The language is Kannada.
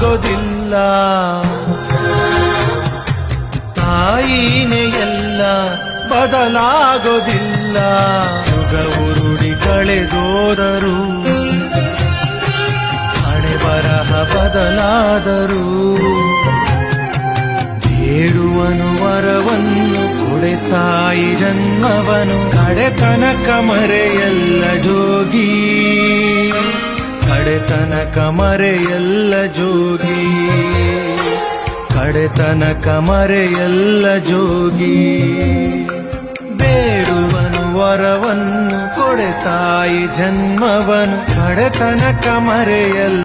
ಬದಲಾಗೋದಿಲ್ಲ. ತಾಯಿನೇ ಎಲ್ಲ ಬದಲಾಗೋದಿಲ್ಲ. ಯುಗ ಉರುಳಿ ಕಳೆದೋದರು, ಹಣೆ ಬರಹ ಬದಲಾದರು. ಬೇಡುವನು ವರವನ್ನು ಕೊಡೆ ತಾಯಿ ಜನ್ಮವನು, ಕಡೆತನಕ ಮರೆಯಲ್ಲ ಜೋಗಿ, ಕಡೆತನಕ ಮರೆಯಲ್ಲ ಜೋಗಿ, ಕಡೆತನಕ ಮರೆಯಲ್ಲ ಜೋಗಿ. ಬೇಡುವನು ವರವನ್ನು ಕೊಡೆ ತಾಯಿ ಜನ್ಮವನು, ಕಡೆತನಕ ಮರೆಯಲ್ಲ